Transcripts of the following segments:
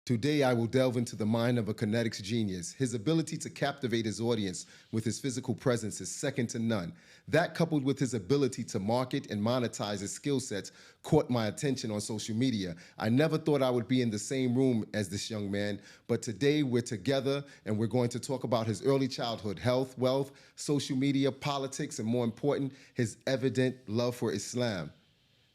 Today, I will delve into the mind of a kinetics genius. His ability to captivate his audience with his physical presence is second to none. That, coupled with his ability to market and monetize his skill sets, caught my attention on social media. I never thought I would be in the same room as this young man, but today we're together and we're going to talk about his early childhood, health, wealth, social media, politics, and more important, his evident love for Islam.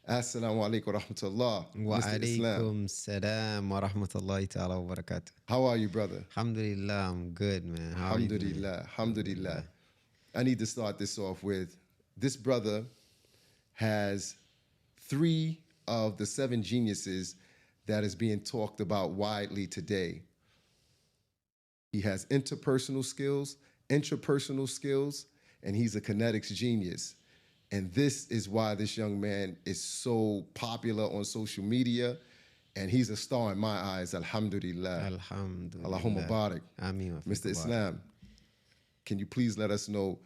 Assalamu alaikum wa rahmatullah, Wa Mr. Islam. alaikum salam wa rahmatullahi ta'ala wa barakatuh. How are you, brother? Alhamdulillah, I'm good, man. How are you doing? Alhamdulillah, alhamdulillah. I need to start this off with, this brother has 3 of the 7 geniuses that is being talked about widely today. He has interpersonal skills, intrapersonal skills, and he's a kinetics genius. And this is why this young man is so popular on social media, and he's a star in my eyes. Alhamdulillah. Alhamdulillah. Allahuma Barik. Ameen wa Mr. fikum Islam, can you please let us know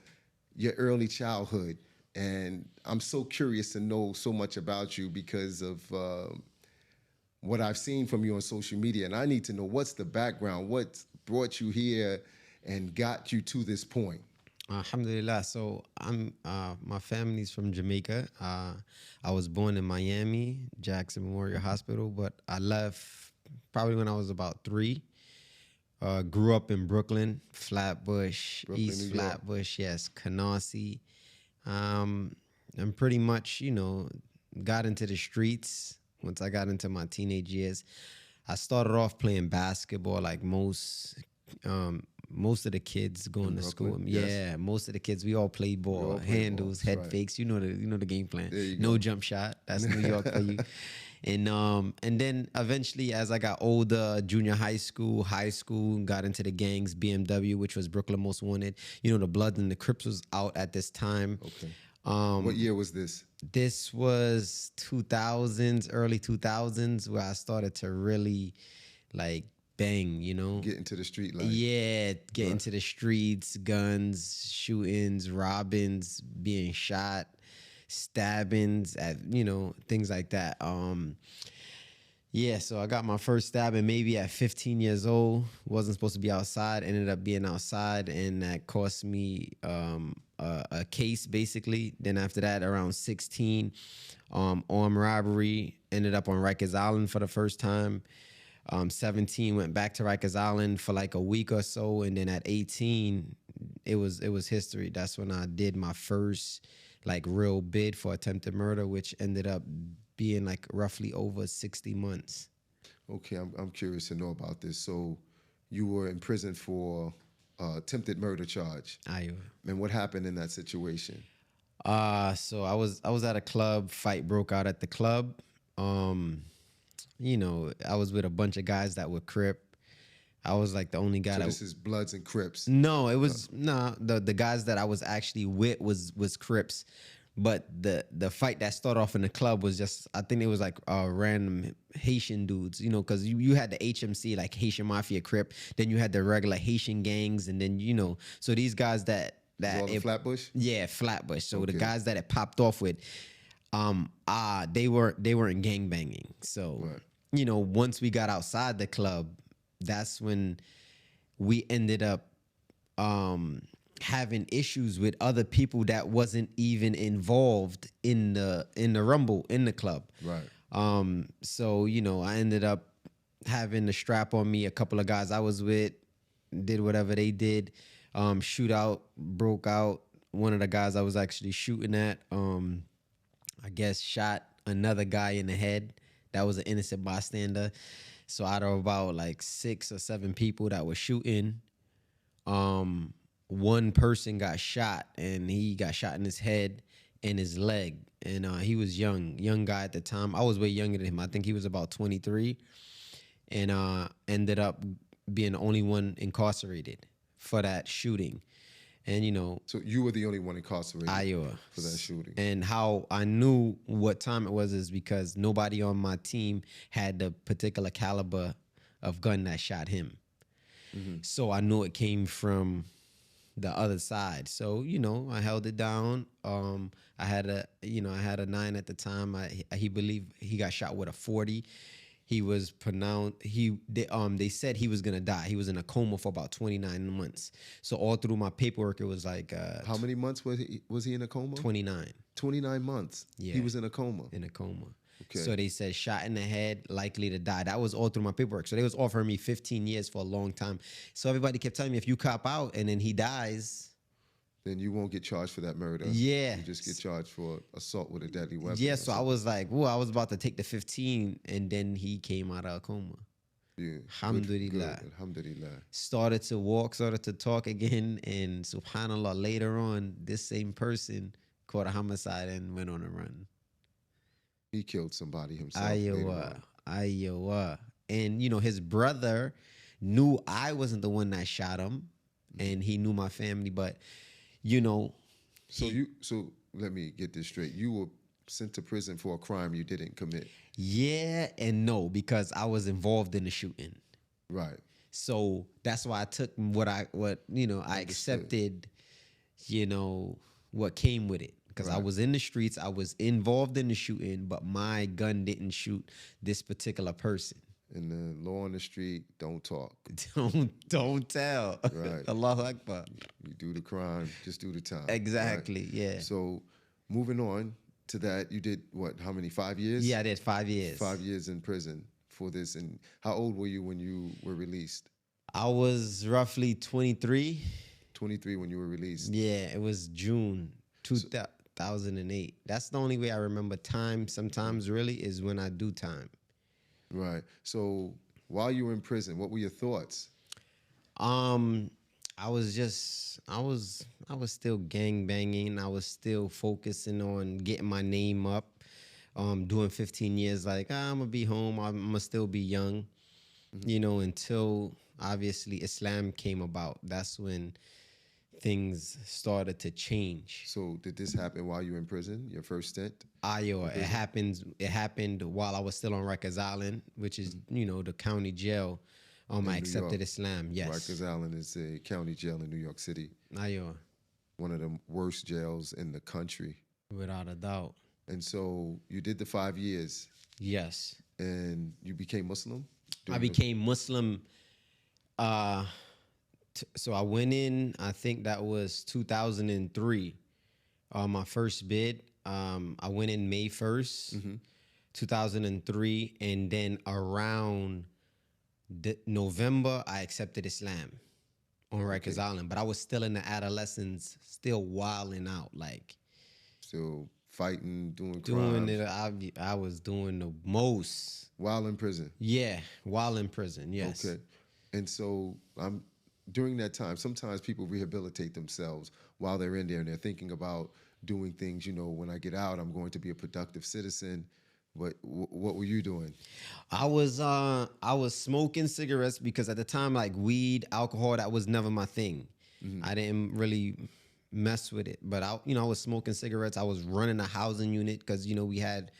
your early childhood? And I'm so curious to know so much about you because of what I've seen from you on social media. And I need to know, what's the background? What brought you here and got you to this point? Alhamdulillah. So I'm my family's from Jamaica. I was born in Miami, Jackson Memorial Hospital, but I left probably when I was about 3. Grew up in Brooklyn, Flatbush, Brooklyn, East New York. Flatbush, yes, Canarsie. And pretty much, got into the streets once I got into my teenage years. I started off playing basketball like most of the kids going In to Brooklyn, school. yes. Yeah, most of the kids, we all played ball, all played handles, ball, head right. fakes. You know the game plan. There you No go. jump shot. That's New York for you. And then eventually, as I got older, junior high school, got into the gangs, BMW, which was Brooklyn Most Wanted. The Bloods and the Crips was out at this time. Okay. What year was this? This was 2000s, early 2000s, where I started to really like bang, Get into the street life. Yeah, get into the streets, guns, shootings, robbings, being shot, stabbings, at things like that. Yeah, so I got my first stabbing maybe at 15 years old. Wasn't supposed to be outside. Ended up being outside, and that cost me a case basically. Then after that, around 16, armed robbery. Ended up on Rikers Island for the first time. 17, went back to Rikers Island for like a week or so, and then at 18, it was history. That's when I did my first like real bid for attempted murder, which ended up being like roughly over 60 months. Okay, I'm curious to know about this. So you were in prison for attempted murder charge. And what happened in that situation? So I was at a club. Fight broke out at the club. I was with a bunch of guys that were Crip. I was like the only guy So that this is Bloods and Crips. No, it was the guys that I was actually with was Crips. But the fight that started off in the club was just, I think it was like random Haitian dudes, because you had the HMC, like Haitian Mafia Crip, then you had the regular Haitian gangs, and then, so these guys that All in Flatbush? Yeah, Flatbush. So Okay. the guys that it popped off with, they weren't gang banging. So, Right. Once we got outside the club, that's when we ended up having issues with other people that wasn't even involved in the rumble in the club. Right. So, I ended up having the strap on me. A couple of guys I was with did whatever they did. Shootout broke out. One of the guys I was actually shooting at, I guess, shot another guy in the head. That was an innocent bystander. So out of about like 6 or 7 people that were shooting, one person got shot, and he got shot in his head and his leg. And he was young guy at the time. I was way younger than him. I think he was about 23, and ended up being the only one incarcerated for that shooting. And So you were the only one incarcerated Iowa for that shooting. And how I knew what time it was is because nobody on my team had the particular caliber of gun that shot him. Mm-hmm. So I knew it came from the other side. So, I held it down. I had a 9 at the time. He believed he got shot with a 40. He was pronounced. They said he was gonna die. He was in a coma for about 29 months. So all through my paperwork, it was like How many months was he in a coma? 29. 29 months. Yeah. He was in a coma. In a coma. Okay. So they said shot in the head, likely to die. That was all through my paperwork. So they was offering me 15 years for a long time. So everybody kept telling me, if you cop out and then he dies, then you won't get charged for that murder. Yeah. You just get charged for assault with a deadly weapon. yeah. So I was like, whoa, I was about to take the 15, and then he came out of a coma. Yeah. Alhamdulillah. Good. Alhamdulillah. Started to walk, started to talk again, and subhanAllah, later on, this same person caught a homicide and went on a run. He killed somebody himself. later on. Iowa. And, his brother knew I wasn't the one that shot him, and he knew my family, but, So let me get this straight. You were sent to prison for a crime you didn't commit. yeah and no, because I was involved in the shooting. Right. So that's why I took I accepted, what came with it. Because I Right. was in the streets, I was involved in the shooting, but my gun didn't shoot this particular person. And the law on the street, don't talk. Don't tell. Right. Allahu Akbar. You do the crime, just do the time. Exactly. Right? Yeah. So moving on to that, you did what? How many? 5 years? Yeah, I did 5 years. 5 years in prison for this. And how old were you when you were released? I was roughly 23. 23 when you were released. Yeah, it was June 2008. That's the only way I remember time sometimes really is when I do time. Right. So while you were in prison, what were your thoughts? I was still gang banging. I was still focusing on getting my name up. Doing 15 years, like I'm gonna be home. I'm gonna still be young, until obviously Islam came about. That's when things started to change. So did this happen while you were in prison, your first stint? Iowa. It happened while I was still on Rikers Island, which is, the county jail. I New accepted York. Islam. Yes. Rikers Island is a county jail in New York City. Iowa. One of the worst jails in the country. Without a doubt. And so you did the 5 years Yes. and you became Muslim? I became Muslim. So I went in, I think that was 2003. My first bid. I went in May 1st, 2003. And then around November, I accepted Islam on Rikers Island. But I was still in the adolescence, still wilding out. Like, Still fighting, doing doing crimes. it. I was doing the most. While in prison. Yeah, while in prison, yes. Okay. And so during that time, sometimes people rehabilitate themselves while they're in there and they're thinking about doing things, when I get out, I'm going to be a productive citizen. But what were you doing? I was smoking cigarettes because at the time, like weed, alcohol, that was never my thing. I didn't really mess with it. But I was smoking cigarettes. I was running a housing unit because, we had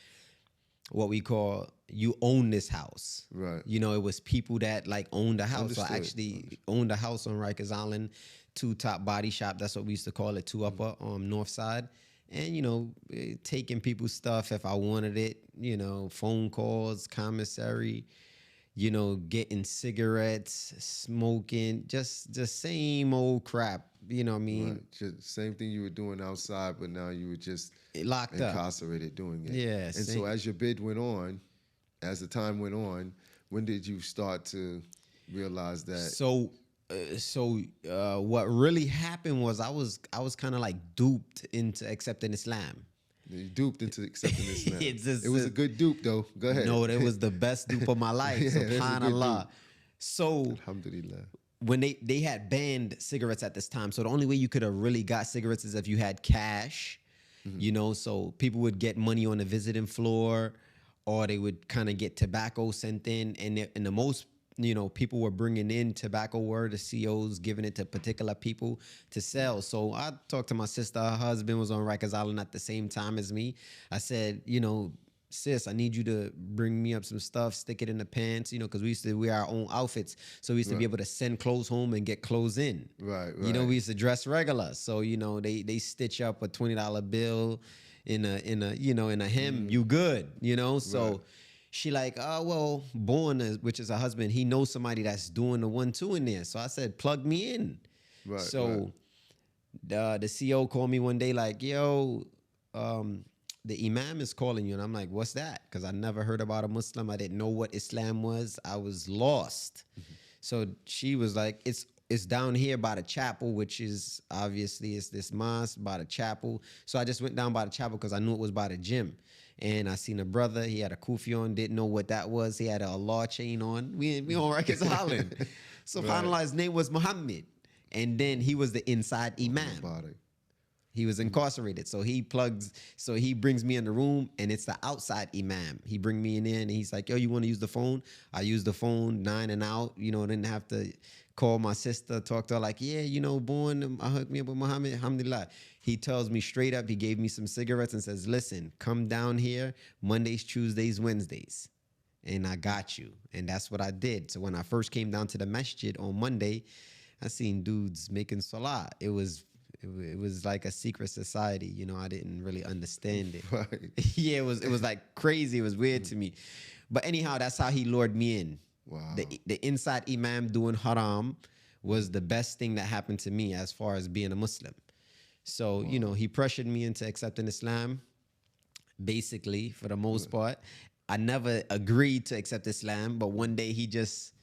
what we call, you own this house. Right. It was people that like owned the house. So I Understood. actually owned a house on Rikers Island, 2 Top Body Shop. That's what we used to call it, 2 Upper North Side. And, taking people's stuff if I wanted it, phone calls, commissary, getting cigarettes, smoking, just the same old crap. You know what I mean? Right. Just same thing you were doing outside, but now you were just Locked up. incarcerated doing it. Yeah, And same. so as your bid went on, as the time went on, when did you start to realize that? So what really happened was I was kind of like duped into accepting Islam. You duped into accepting this now. It's just- It was a good dupe, though. Go ahead. No, that was the best dupe of my life. Yeah, that's a good SubhanAllah. dupe. So Alhamdulillah. when they had banned cigarettes at this time, so the only way you could have really got cigarettes is if you had cash, so people would get money on the visiting floor, or they would kind of get tobacco sent in, and the most people were bringing in tobacco, were the COs giving it to particular people to sell. So I talked to my sister. Her husband was on Rikers Island at the same time as me. I said, sis, I need you to bring me up some stuff, stick it in the pants, because we used to wear our own outfits. So we used to be able to send clothes home and get clothes in. Right. We used to dress regular. So, they stitch up a $20 bill in a hem, you good, So Right. she like, oh, well, Born, which is her husband, he knows somebody that's doing the 1-2 in there. So I said, plug me in. Right. So the CEO called me one day like, yo, the imam is calling you. And I'm like, what's that? Because I never heard about a Muslim. I didn't know what Islam was. I was lost. So she was like, it's down here by the chapel, which is obviously it's this mosque by the chapel. So I just went down by the chapel because I knew it was by the gym. And I seen a brother. He had a kufi on. Didn't know what that was. He had a Allah chain on. We on reconciling. So finally, his name was Muhammad. And then he was the inside imam. Barik. He was incarcerated. So he brings me in the room and it's the outside imam. He bring me in there and he's like, yo, you want to use the phone? I use the phone, 9 and out, didn't have to call my sister, talk to her like, yeah, Born, I hooked me up with Muhammad, alhamdulillah. He tells me straight up, he gave me some cigarettes and says, listen, come down here Mondays, Tuesdays, Wednesdays. And I got you. And that's what I did. So when I first came down to the masjid on Monday, I seen dudes making salah. It was like a secret society. I didn't really understand it. Right. Yeah, it was like crazy. It was weird to me. But anyhow, that's how he lured me in. Wow. The inside imam doing haram was the best thing that happened to me as far as being a Muslim. So, he pressured me into accepting Islam, basically, for the most part. I never agreed to accept Islam, but one day he just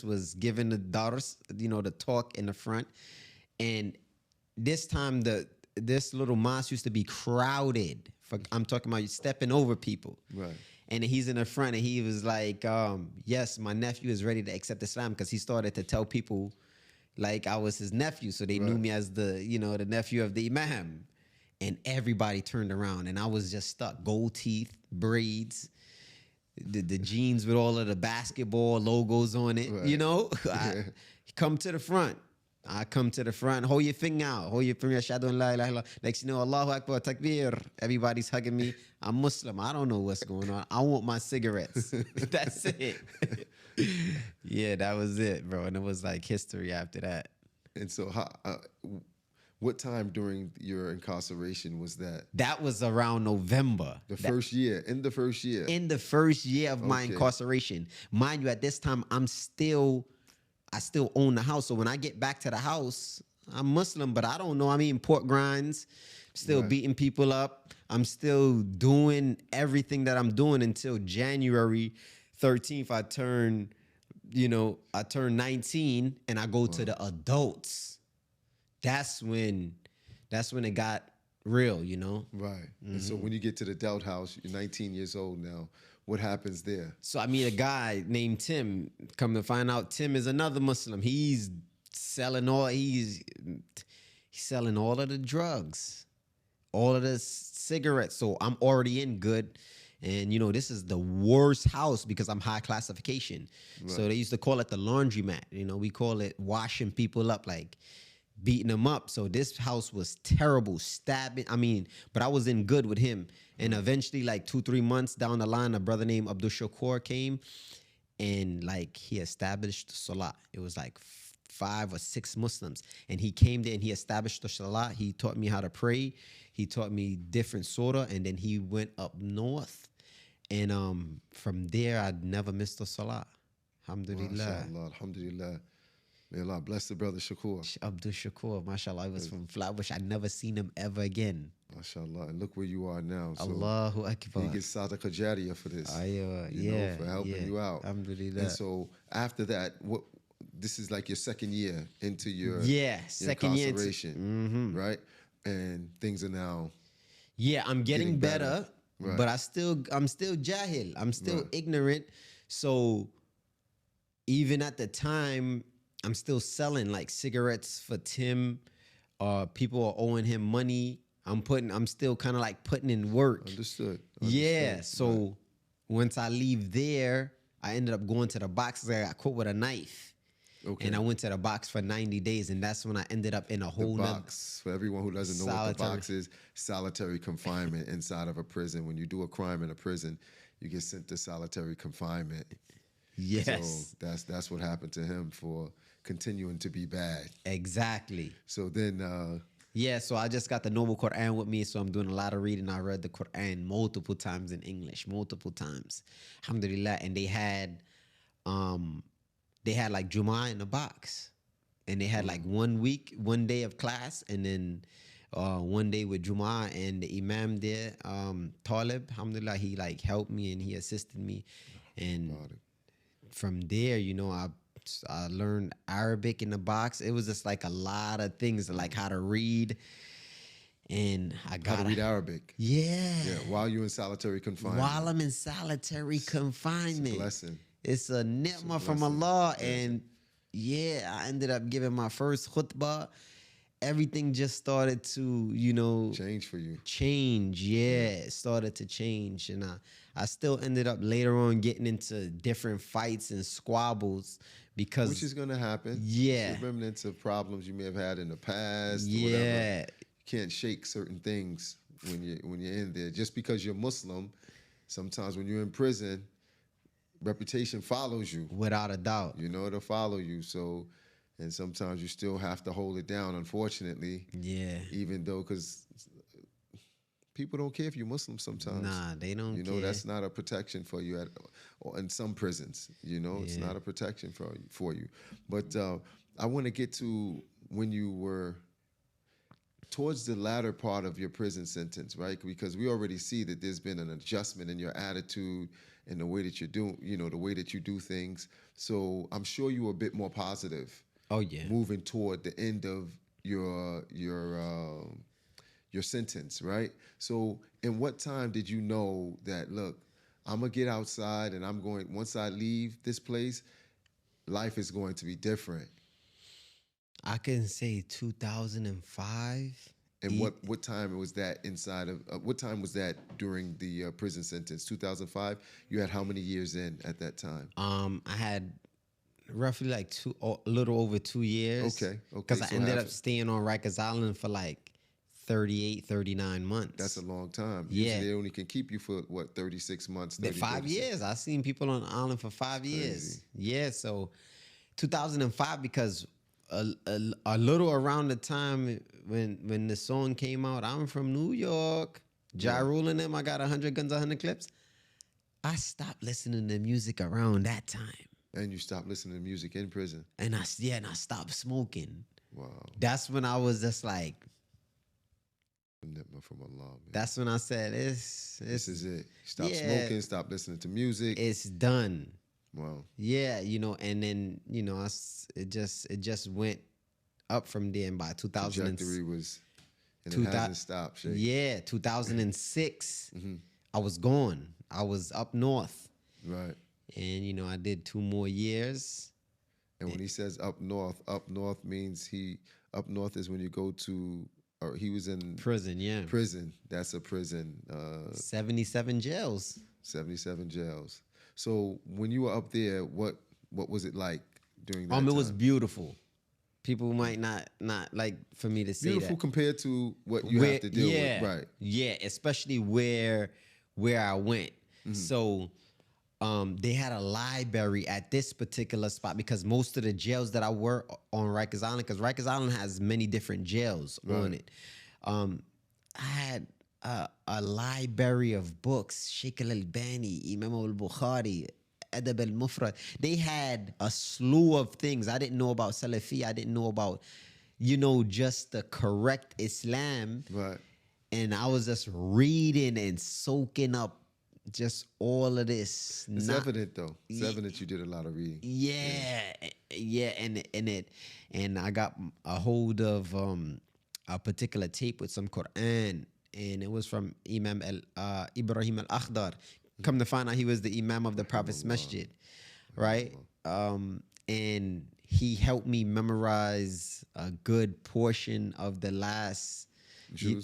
was giving the dars, the talk in the front. And this time, this little mosque used to be crowded. I'm talking about you stepping over people. Right. And he's in the front and he was like, yes, my nephew is ready to accept Islam, because he started to tell people like I was his nephew. So they knew me as the nephew of the imam. And everybody turned around and I was just stuck. Gold teeth, braids, the jeans with all of the basketball logos on it, I come to the front. I come to the front, hold your finger out, ashhadu an la ilaha illallah. Next, Allahu Akbar, takbir. Everybody's hugging me. I'm Muslim. I don't know what's going on. I want my cigarettes. That's it. Yeah, that was it, bro. And it was like history after that. And so what time during your incarceration was that? That was around November. In the first year? In the first year of my incarceration. Mind you, at this time, I still own the house. So when I get back to the house, I'm Muslim, but I don't know. I'm eating pork grinds, still beating people up. I'm still doing everything that I'm doing until January 13th. I turn 19 and I go to the adults. That's when it got real, Right. Mm-hmm. And so when you get to the adult house, you're 19 years old now. What happens there? So I meet a guy named Tim. Come to find out, Tim is another Muslim. He's selling all of the drugs, all of the cigarettes. So I'm already in good. And, this is the worst house because I'm high classification. Right. So they used to call it the laundromat. We call it washing people up, like beating them up. So this house was terrible, stabbing. But I was in good with him. And eventually, like 2-3 months down the line, a brother named Abdul Shakur came and like he established Salah. It was like 5 or 6 Muslims. And he came there and he established the Salah. He taught me how to pray. He taught me different surah. And then he went up north. And from there, I'd never missed a Salah. Alhamdulillah. MashaAllah, alhamdulillah. May Allah bless the brother Shakur. Abdul Shakur, mashallah. I was from Flatbush. I'd never seen him ever again. MashaAllah. And look where you are now. So Allahu Akbar. He gets Sadaqa Jariyah for this. For helping you out. Alhamdulillah. And so after that, this is like your second year into your second incarceration, right? And things are now I'm getting better. Right. But I'm still jahil. I'm still ignorant. So even at the time, I'm still selling like cigarettes for Tim. People are owing him money. I'm still kind of like putting in work. Understood. Yeah. So once I leave there, I ended up going to the box. I got caught with a knife. Okay. And I went to the box for 90 days, and that's when I ended up in a whole box. For everyone who doesn't know what the box is, solitary confinement inside of a prison. When you do a crime in a prison, you get sent to solitary confinement. Yes. So that's what happened to him for continuing to be bad. Exactly. So then Yeah, so I just got the normal Quran with me, so I'm doing a lot of reading. I read the Quran multiple times in English, multiple times. Alhamdulillah. And um they had like Jumu'ah in a box. And they had like 1 week, 1 day of class, and then 1 day with Jumu'ah, and the Imam there, Talib, alhamdulillah, he like helped me and he assisted me. And from there, I learned Arabic in the box. It was just like a lot of things, like how to read. And I got How to read Arabic. Yeah. Yeah, while you're in solitary confinement. While I'm in solitary confinement. It's a blessing. It's a ni'mah from Allah. And yeah, I ended up giving my first khutbah. Everything just started to, change for you. Change, yeah. It started to change. And I still ended up later on getting into different fights and squabbles because... Which is going to happen. Yeah. It's remnants of problems you may have had in the past. Yeah. Or whatever. You can't shake certain things when you're in there. Just because you're Muslim, sometimes when you're in prison, reputation follows you. Without a doubt. It'll follow you. So, and sometimes you still have to hold it down, unfortunately. Yeah. Even though, because people don't care if you're Muslim sometimes. Nah, they don't care. That's not a protection for you or in some prisons. It's not a protection for you. But I want to get to when you were towards the latter part of your prison sentence, right? Because we already see that there's been an adjustment in your attitude and the way that you're doing, the way that you do things. So I'm sure you were a bit more positive. Oh yeah. Moving toward the end of your sentence, right? So in what time did you know that, look, I'm gonna get outside and once I leave this place, life is going to be different? I can say 2005. And what time was that inside of, what time was that during the prison sentence? 2005? You had how many years in at that time? I had roughly like a little over 2 years. Okay. Because I ended up staying on Rikers Island for like 38, 39 months. That's a long time. Yeah. Usually they only can keep you for, 36 months? 5 years. I've seen people on the island for 5 years. Yeah, so 2005, because a little around the time when the song came out, I'm from New York, Ja Rule and them, I got 100 guns, 100 clips. I stopped listening to music around that time. And you stopped listening to music in prison? And I stopped smoking. Wow. That's when I was just like, from Allah, man. That's when I said, this is it. Stop smoking, stop listening to music. It's done. Wow. Yeah, and then, it just went up from there. And by 2000, trajectory was, and it hasn't stopped. Sheikh. Yeah, 2006, I was gone. I was up north. Right. And, I did 2 more years. And when he says up north means up north is when you go to, or he was in prison, yeah. Prison. That's a prison. 77 jails. 77 jails. So when you were up there, what was it like during that time? It was beautiful. People might not like for me to say beautiful that. Compared to what you have to deal with, right? Yeah, especially where I went. So they had a library at this particular spot because most of the jails that I work on Rikers Island, because Rikers Island has many different jails on it. I had a library of books, Sheikh al-Albani, Imam al-Bukhari, Adab al-Mufrad. They had a slew of things. I didn't know about Salafi. I didn't know about, just the correct Islam. Right. And I was just reading and soaking up just all of this. It's evident though. It's evident you did a lot of reading. Yeah. And I got a hold of a particular tape with some Quran, and it was from Imam Ibrahim al-Akhdar. Come to find out, he was the Imam of the Prophet's Masjid, right? And he helped me memorize a good portion of the last 2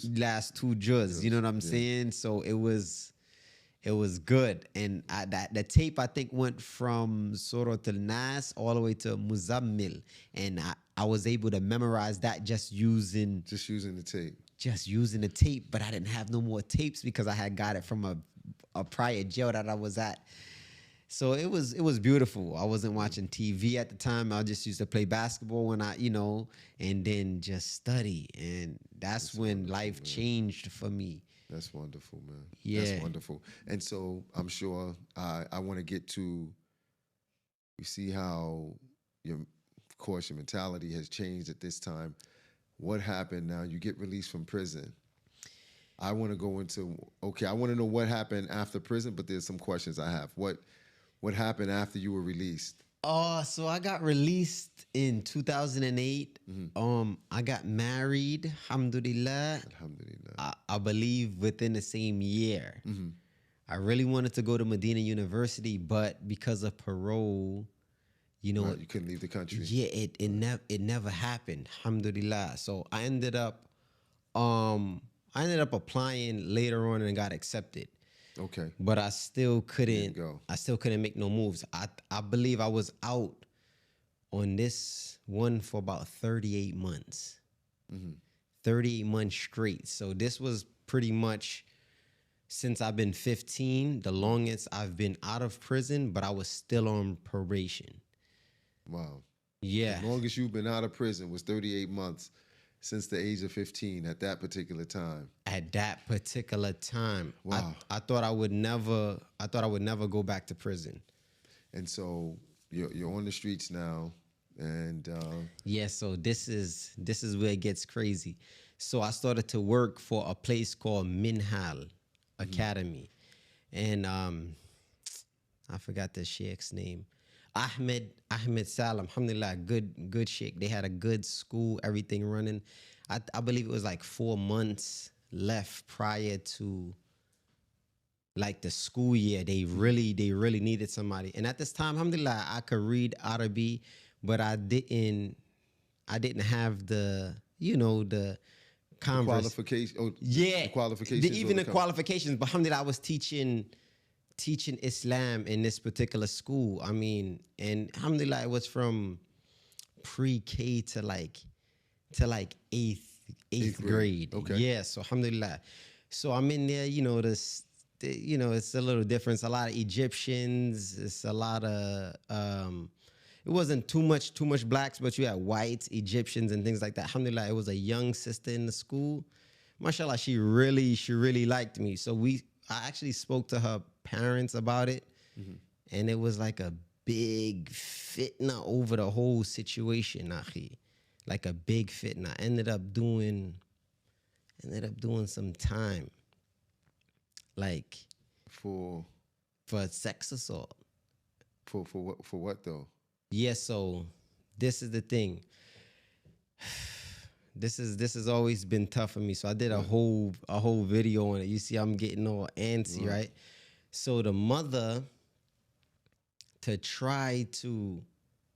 juz. You know what I'm saying? So it was good. And the tape, I think, went from Surah Al-Nas all the way to Muzammil. And I was able to memorize that just using the tape. Just using the tape, but I didn't have no more tapes because I had got it from a prior jail that I was at. So it was beautiful. I wasn't watching TV at the time. I just used to play basketball when and then just study. And that's when wonderful, life man. changed for me. That's wonderful, man. Yeah. That's wonderful. And so I'm sure I want to get to, you see how of course, your mentality has changed at this time. What happened now? You get released from prison. I want to go into, okay, I want to know what happened after prison, but there's some questions I have. What happened after you were released? So I got released in 2008. I got married, alhamdulillah. Alhamdulillah. I believe within the same year. I really wanted to go to Medina University, but because of parole, Right, you couldn't leave the country. yeah, it never happened. Alhamdulillah. So I ended up applying later on and got accepted. Okay. But I still couldn't go. I still couldn't make no moves. I believe I was out on this one for about 38 months. 38 months straight. So this was pretty much, since I've been 15, the longest I've been out of prison, but I was still on probation. Wow. Yeah. The longest you've been out of prison was 38 months since the age of 15 at that particular time. At that particular time. Wow. I thought I would never go back to prison. And so you're on the streets now, and Yeah, so this is where it gets crazy. So I started to work for a place called Minhal Academy. And I forgot the sheikh's name. Ahmed Salam, alhamdulillah, good sheikh. They had a good school, everything running. I believe it was like 4 months left prior to like the school year. They really needed somebody. And at this time, alhamdulillah, I could read Arabic, but I didn't have the qualification. Oh, yeah, the qualifications. even the qualifications. But alhamdulillah, I was teaching Islam in this particular school. I mean, and alhamdulillah, it was from pre-K to like eighth grade. Okay. Yeah, so alhamdulillah. So I'm in there, it's a little different. It's a lot of Egyptians. It's a lot of it wasn't too much blacks, but you had whites, Egyptians, and things like that. Alhamdulillah, it was a young sister in the school. Mashallah, she really liked me. So I actually spoke to her parents about it, and it was like a big fitna over the whole situation, akhi. Like a big fitna. I ended up doing some time, like for sex assault. For what though? Yeah, so this is the thing. This has always been tough for me. So I did a whole video on it. You see, I'm getting all antsy, right? So the mother, to try to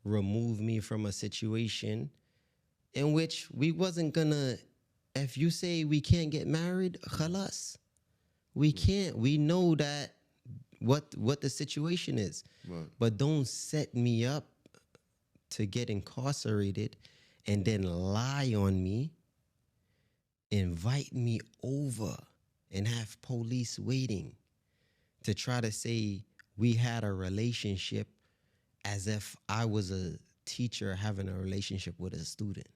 remove me from a situation in which we wasn't gonna, if you say we can't get married, khalas. We can't. We know that what the situation is. Right. But don't set me up to get incarcerated and then lie on me, invite me over, and have police waiting to try to say we had a relationship as if I was a teacher having a relationship with a student,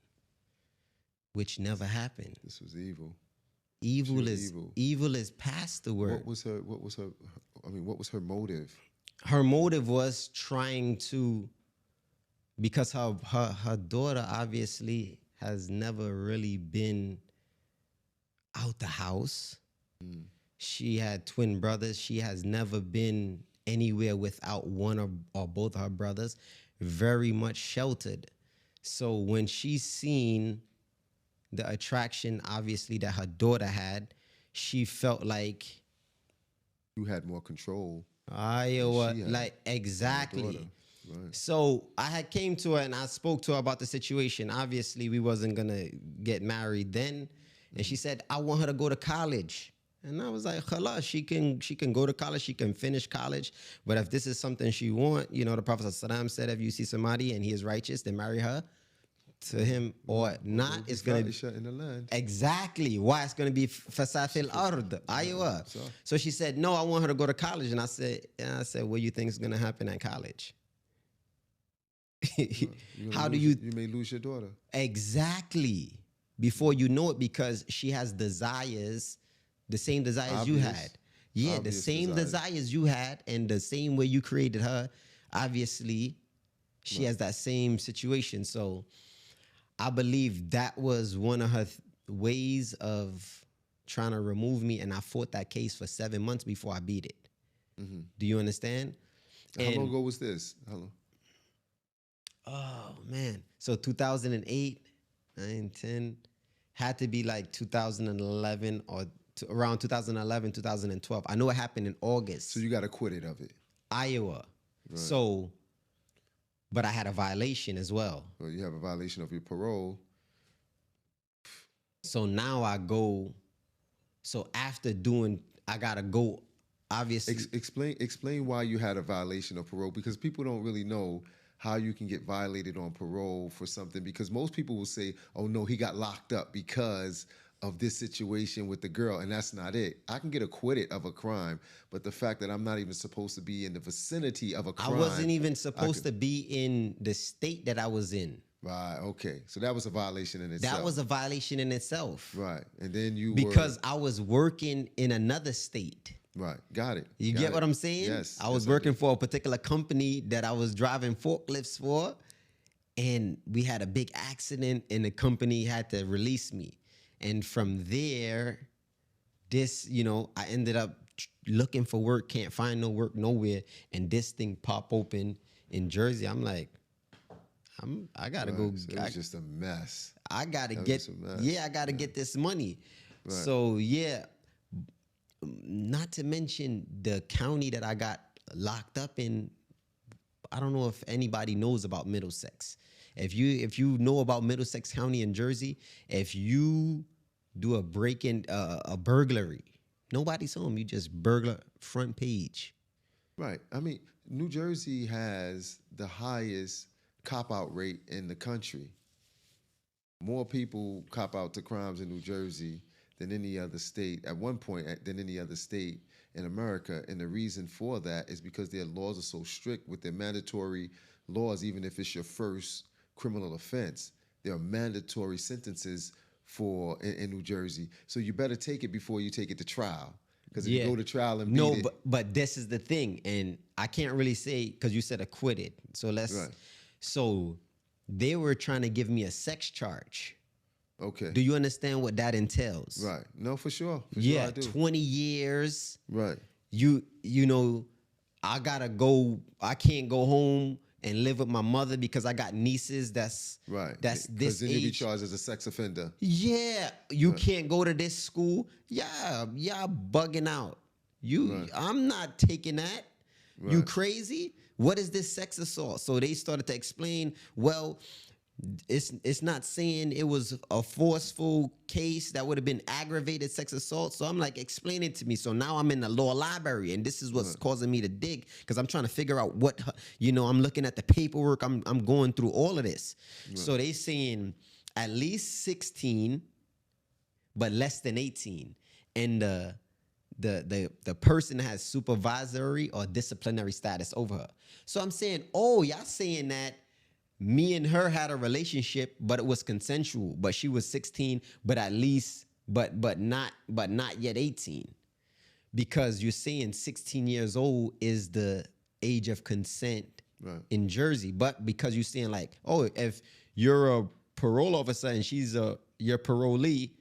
which never happened. This was evil. Evil is past the word. What was her motive? Her motive was trying to, because her daughter obviously has never really been out the house. She had twin brothers. She has never been anywhere without one or both of her brothers. Very much sheltered. So when she's seen the attraction, obviously, that her daughter had, she felt like You had more control. Exactly. Right. So I had came to her and I spoke to her about the situation. Obviously, we wasn't gonna get married then, and she said, "I want her to go to college." And I was like, "Khalas, she can go to college. She can finish college. But if this is something she want, the Prophet ﷺ said, if you see somebody and he is righteous, then marry her. to him or not, it's going to be shut in the land. exactly why it's going to be fasad al-ard, Iowa. So she said, no, I want her to go to college. And I said, what do you think is going to happen at college? How do you? You may lose your daughter. Exactly. Before you know it, because she has desires, the same desires you had. Yeah, the same desires you had, and the same way you created her. Obviously, she has that same situation. So I believe that was one of her ways of trying to remove me, and I fought that case for 7 months before I beat it. Mm-hmm. Do you understand? How long ago was this? How long? Oh, man. So 2008, 9, 10, had to be like 2011 or around 2011, 2012. I know it happened in August. So you got acquitted of it? Iowa. Right. So, but I had a violation as well. Well, you have a violation of your parole. So now I go, so after doing, I got to go, obviously. Explain why you had a violation of parole, because people don't really know how you can get violated on parole for something, because most people will say, oh no, he got locked up because of this situation with the girl, and that's not it. I can get acquitted of a crime, but the fact that I'm not even supposed to be in the vicinity of a crime. I wasn't even supposed to be in the state that I was in. Right, okay. So that was a violation in itself. That was a violation in itself. Right, and then you because I was working in another state. Right, got it. You get what I'm saying? Yes. I was working for a particular company that I was driving forklifts for, and we had a big accident, and the company had to release me. And from there, I ended up looking for work, can't find no work nowhere, and this thing pop open in Jersey. I'm like, I gotta go. So it was just a mess. I gotta get this money. Right. So yeah, not to mention the county that I got locked up in. I don't know if anybody knows about Middlesex. If you know about Middlesex County in Jersey, if you do a break-in, a burglary, nobody's home. You just burglar front page. Right. I mean, New Jersey has the highest cop-out rate in the country. More people cop out to crimes in New Jersey than any other state, at one point, than any other state in America. And the reason for that is because their laws are so strict with their mandatory laws. Even if it's your first criminal offense, there are mandatory sentences in New Jersey. So you better take it before you take it to trial. Because if you go to trial and beat it. But this is the thing, and I can't really say, because you said acquitted. So So they were trying to give me a sex charge. Okay. Do you understand what that entails? Right. No, for sure. Yeah, I do. 20 years. Right. You know, I gotta go. I can't go home and live with my mother because I got nieces that's right. That's this age. Because then you'll be charged as a sex offender. Yeah, you can't go to this school. Yeah, y'all bugging out. I'm not taking that. Right. You crazy? What is this sex assault? So they started to explain, well, it's not saying it was a forceful case that would have been aggravated sex assault. So I'm like, explain it to me. So now I'm in the law library, and this is what's causing me to dig, because I'm trying to figure out what, I'm looking at the paperwork. I'm going through all of this. Right. So they saying at least 16, but less than 18. And the person has supervisory or disciplinary status over her. So I'm saying, y'all saying that me and her had a relationship, but it was consensual, but she was 16, but at least, but not yet 18. Because you're saying 16 years old is the age of consent in Jersey. But because you're saying like, if you're a parole officer and she's your parolee,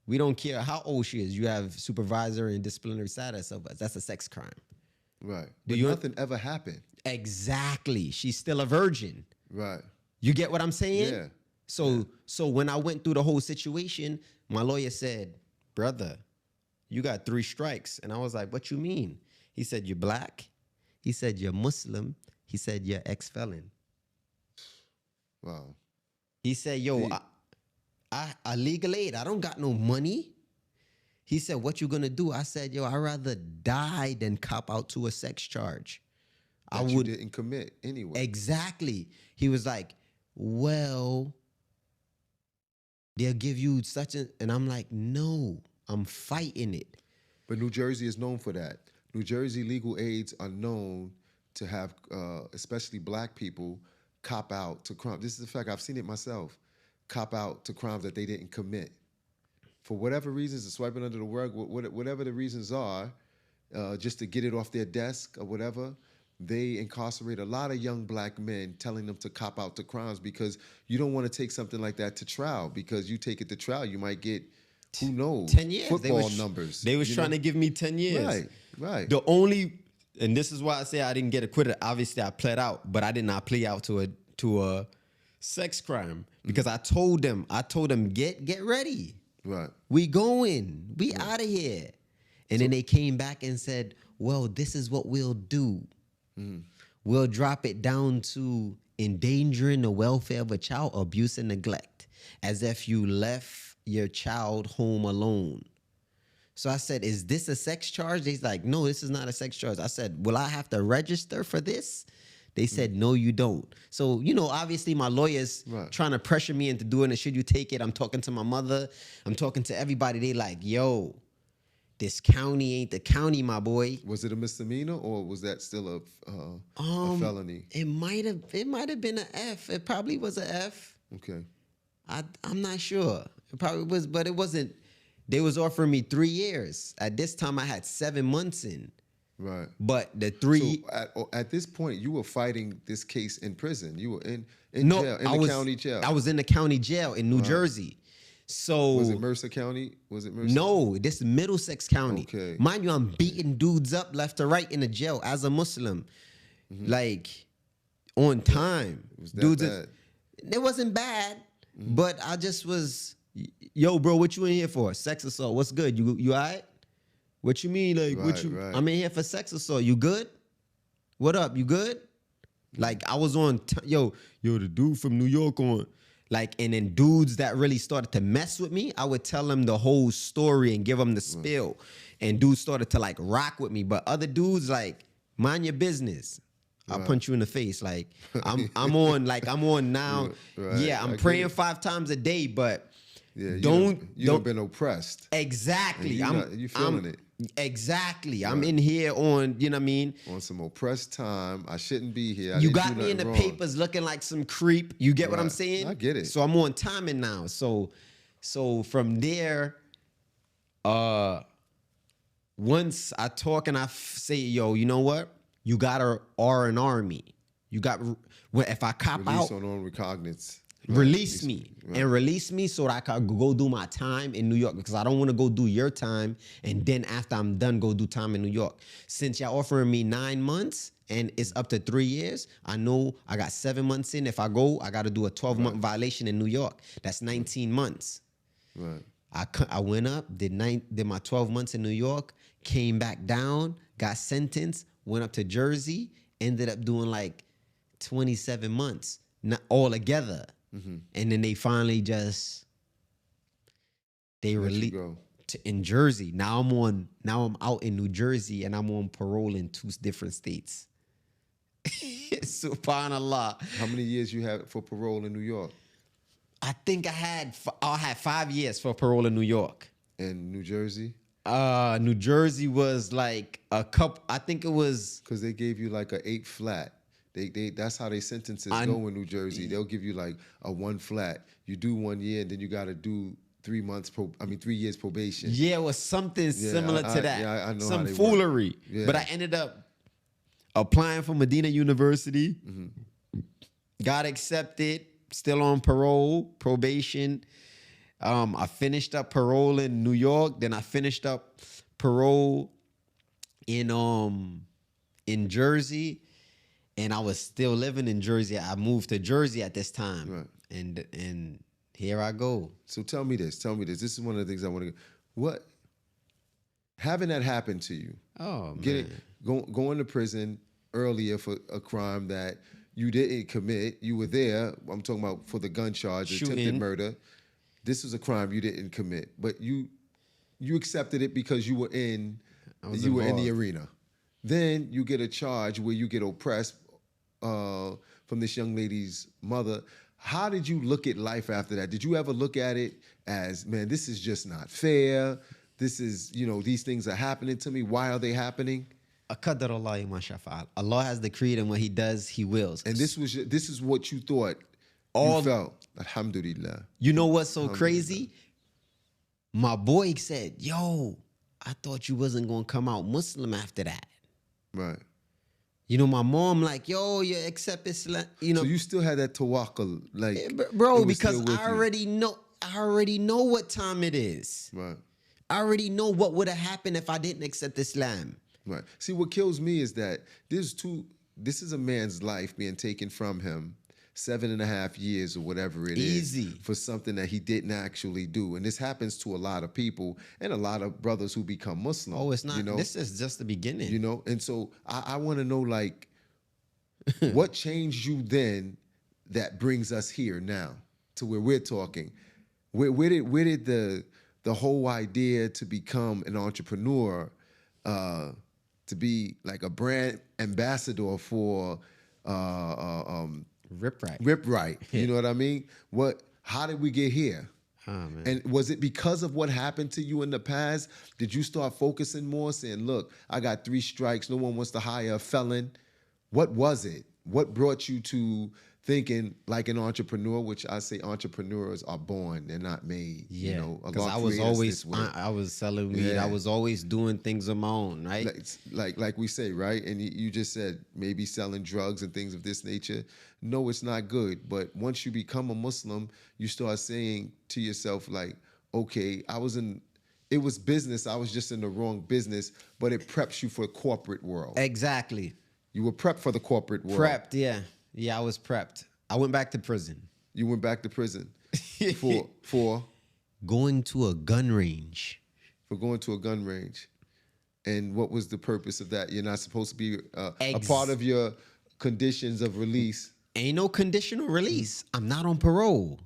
we don't care how old she is. You have supervisory and disciplinary status of us. That's a sex crime. Right. But nothing ever happened. Exactly. She's still a virgin. Right. You get what I'm saying? Yeah. So when I went through the whole situation, my lawyer said, brother, you got 3 strikes. And I was like, what you mean? He said, you're black. He said, you're Muslim. He said, you're ex-felon. Wow. He said, I legal aid. I don't got no money. He said, what you gonna do? I said, I'd rather die than cop out to a sex charge. You didn't commit anyway. Exactly. He was like, well, they'll give you and I'm like, no, I'm fighting it. But New Jersey is known for that. New Jersey legal aids are known to have, especially black people, cop out to crime. This is a fact. I've seen it myself. Cop out to crimes that they didn't commit. For whatever reasons, the swiping under the rug, whatever the reasons are, just to get it off their desk or whatever, they incarcerate a lot of young black men telling them to cop out to crimes because you don't want to take something like that to trial, because you take it to trial, you might get, who knows, 10 years. football numbers. They was trying to give me 10 years. Right. The only, and this is why I say I didn't get acquitted. Obviously, I pled out, but I did not plea out to a sex crime because I told them, get ready. Right. We going. We out of here. And then they came back and said, well, this is what we'll do. We'll drop it down to endangering the welfare of a child, abuse and neglect, as if you left your child home alone. So I said, is this a sex charge? They's like, no, this is not a sex charge. I said, will I have to register for this? They said, no, you don't. So, obviously my lawyer's trying to pressure me into doing it. Should you take it? I'm talking to my mother. I'm talking to everybody. They like, yo, this county ain't the county, my boy. Was it a misdemeanor or was that still a felony? It might have been an F. It probably was an F. Okay. I'm not sure. It probably was, but it wasn't. They was offering me 3 years. At this time, I had 7 months in. Right. But the 3... So at this point, you were fighting this case in prison. You were in jail, in the county jail. I was in the county jail in New Jersey. So was it Mercer County? Was it Mercer? No, this is Middlesex County. Okay. Mind you, I'm beating dudes up left to right in the jail as a Muslim. Like, on time. Was that bad? It wasn't bad, but I just was, yo, bro, what you in here for? Sex assault. What's good? You all right? What you mean? Like, I'm in here for sex assault. You good? What up? You good? Like, I was on, yo, the dude from New York on. Like, and then dudes that really started to mess with me, I would tell them the whole story and give them the spill. And dudes started to, like, rock with me. But other dudes, like, mind your business. I'll punch you in the face. Like, I'm on now. Yeah, I'm praying 5 times a day, but don't been oppressed. Exactly. You feeling it. Exactly. I'm in here on, you know what I mean? On some oppressed time. I shouldn't be here. You got me in the papers looking like some creep. You get what I'm saying? I get it. So I'm on timing now. So from there, once I talk and I say, yo, you know what? You got to R&R me. You got, if I cop Release out. on own recognizance. Release me and release me so that I can go do my time in New York, because I don't want to go do your time and then after I'm done go do time in New York. Since y'all offering me 9 months and it's up to 3 years, I know I got 7 months in. If I go, I got to do a 12-month violation in New York. That's 19 months. Right. I went up, did my 12 months in New York, came back down, got sentenced, went up to Jersey, ended up doing like 27 months, not all together. And then they finally released in Jersey. Now I'm out in New Jersey and I'm on parole in 2 different states. Subhanallah. How many years you had for parole in New York? I think I had 5 years for parole in New York. And New Jersey? New Jersey was like a couple. I think it was because they gave you like a 8 flat. That's how they sentences go in New Jersey. They'll give you like a 1 flat. You do 1 year and then you got to do 3 years probation. Yeah, it was something similar to that. Yeah, I know some how foolery. Yeah. But I ended up applying for Medina University. Got accepted. Still on probation. I finished up parole in New York. Then I finished up parole in Jersey. And I was still living in Jersey. I moved to Jersey at this time. Right. And here I go. So tell me this. This is one of the things I want to... What... Having that happen to you. Oh, man. Going to prison earlier for a crime that you didn't commit. You were there. I'm talking about for the gun charge, attempted murder. This was a crime you didn't commit. But you accepted it because you were in the arena. Then you get a charge where you get oppressed from this young lady's mother. How did you look at life after that? Did you ever look at it as, man, this is just not fair? This is, these things are happening to me. Why are they happening? Qadar Allahi ma sha fa'al. Allah has decreed, and what He does, He wills. And this is what you thought you felt. Alhamdulillah. You know what's so crazy? My boy said, yo, I thought you wasn't going to come out Muslim after that. Right. My mom like, yo, you accept Islam. So you still had that tawakkul, like, bro, because I already know what time it is. Right. I already know what would have happened if I didn't accept Islam. Right. See, what kills me is that this is a man's life being taken from him, 7.5 years or whatever it is, for something that he didn't actually do. And this happens to a lot of people and a lot of brothers who become Muslim. Oh, it's not. This is just the beginning. And so I want to know, like, what changed you then that brings us here now to where we're talking? Where did the whole idea to become an entrepreneur, to be like a brand ambassador for Rip Right. You know what I mean? How did we get here? Oh, man. And was it because of what happened to you in the past? Did you start focusing more, saying, look, I got 3 strikes. No one wants to hire a felon. What was it? What brought you to thinking like an entrepreneur, which I say entrepreneurs are born, they're not made. Yeah, because I was selling weed. Yeah. I was always doing things on my own, right? Like we say, right? And you just said maybe selling drugs and things of this nature. No, it's not good. But once you become a Muslim, you start saying to yourself, like, okay, it was business. I was just in the wrong business, but it preps you for the corporate world. Exactly. You were prepped for the corporate world. Prepped, yeah. Yeah, I was prepped. I went back to prison. You went back to prison for going to a gun range. For going to a gun range. And what was the purpose of that? You're not supposed to be a part of your conditions of release. Ain't no conditional release. I'm not on parole.